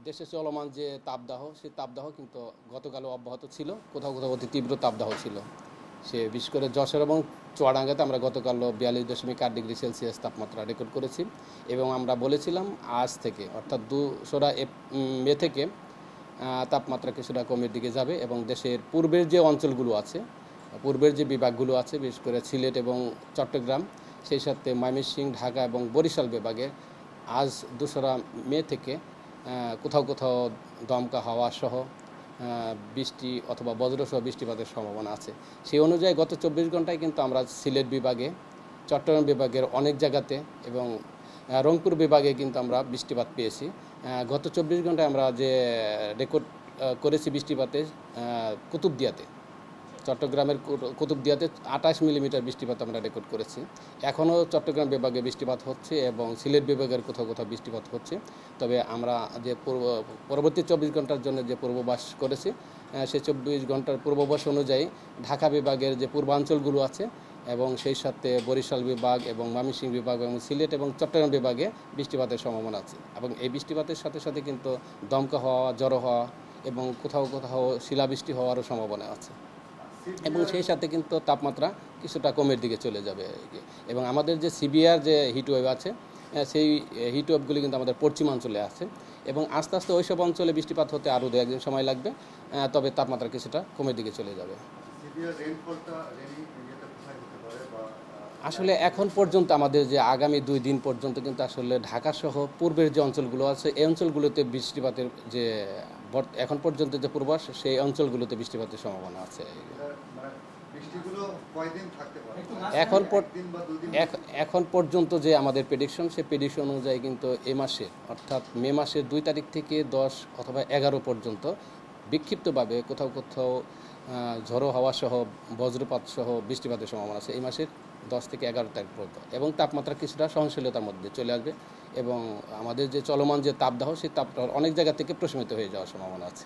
দেশে চলমান যে তাপদাহ, সেই তাপদাহ কিন্তু গতকালও অব্যাহত ছিল, কোথাও কোথাও অতি তীব্র তাপদাহ ছিল। সে বিশেষ করে যশোর এবং চুয়াডাঙ্গাতে আমরা গতকালও 42.8 ডিগ্রি সেলসিয়াস তাপমাত্রা রেকর্ড করেছি। এবং আমরা বলেছিলাম আজ থেকে অর্থাৎ 2রা মে থেকে তাপমাত্রা কিছুটা কমের দিকে যাবে এবং দেশের পূর্বের যে অঞ্চলগুলো আছে, পূর্বের যে বিভাগগুলো আছে, বিশেষ করে সিলেট এবং চট্টগ্রাম, সেই সাথে ময়মনসিংহ, ঢাকা এবং বরিশাল বিভাগে আজ 2রা মে থেকে কোথাও কোথাও দমকা হাওয়া সহ বৃষ্টি অথবা বজ্রসহ বৃষ্টিপাতের সম্ভাবনা আছে। সেই অনুযায়ী গত 24 ঘন্টায় কিন্তু আমরা সিলেট বিভাগে, চট্টগ্রাম বিভাগের অনেক জায়গাতে এবং রংপুর বিভাগে কিন্তু আমরা বৃষ্টিপাত পেয়েছি। গত 24 ঘন্টায় আমরা যে রেকর্ড করেছি বৃষ্টিপাতে কুতুবদিয়াতে, চট্টগ্রামের কুতুবদিয়াতে 28 মিলিমিটার বৃষ্টিপাত আমরা রেকর্ড করেছি। এখনও চট্টগ্রাম বিভাগে বৃষ্টিপাত হচ্ছে এবং সিলেট বিভাগের কোথাও কোথাও বৃষ্টিপাত হচ্ছে। তবে আমরা যে পরবর্তী 24 ঘন্টার জন্য যে পূর্বাভাস করেছি, সেই 24 ঘন্টার পূর্বাভাস অনুযায়ী ঢাকা বিভাগের যে পূর্বাঞ্চলগুলো আছে এবং সেই সাথে বরিশাল বিভাগ এবং ময়মনসিংহ বিভাগ এবং সিলেট এবং চট্টগ্রাম বিভাগে বৃষ্টিপাতের সম্ভাবনা আছে। এবং এই বৃষ্টিপাতের সাথে সাথে কিন্তু দমকা হওয়া, ঝড়ো হওয়া এবং কোথাও কোথাও শিলাবৃষ্টি হওয়ারও সম্ভাবনা আছে। এবং সেই সাথে কিন্তু তাপমাত্রা কিছুটা কমের দিকে চলে যাবে। এবং আমাদের যে সিভিয়ার যে হিটওয়েভ আছে, সেই হিটওয়েভগুলি কিন্তু আমাদের পশ্চিমাঞ্চলে আছে এবং আস্তে আস্তে ওইসব অঞ্চলে বৃষ্টিপাত হতে আরও 2-1 দিন সময় লাগবে, তবে তাপমাত্রা কিছুটা কমের দিকে চলে যাবে। আসলে এখন পর্যন্ত আমাদের যে আগামী 2 দিন পর্যন্ত কিন্তু আসলে ঢাকাসহ পূর্বের যে অঞ্চলগুলো আছে, এই অঞ্চলগুলোতে বৃষ্টিপাতের যে এখন পর্যন্ত যে পূর্বাভাস, সেই অঞ্চলগুলোতে বৃষ্টিপাতের সম্ভাবনা আছে। এখন পর্যন্ত যে আমাদের প্রেডিকশন, সেই প্রেডিকশন অনুযায়ী কিন্তু এ মাসে অর্থাৎ মে মাসের 2 তারিখ থেকে 10 অথবা 11 পর্যন্ত বিক্ষিপ্তভাবে কোথাও কোথাও ঝড়ো হাওয়া সহ বজ্রপাত সহ বৃষ্টিপাতের সম্ভাবনা আছে এই মাসের 10 থেকে 11 তারিখ পর্যন্ত। এবং তাপমাত্রা কিছুটা সহনশীলতার মধ্যে চলে আসবে এবং আমাদের যে চলমান যে তাপদাহ, সেই তাপদাহ অনেক জায়গা থেকে প্রশমিত হয়ে যাওয়ার সম্ভাবনা আছে।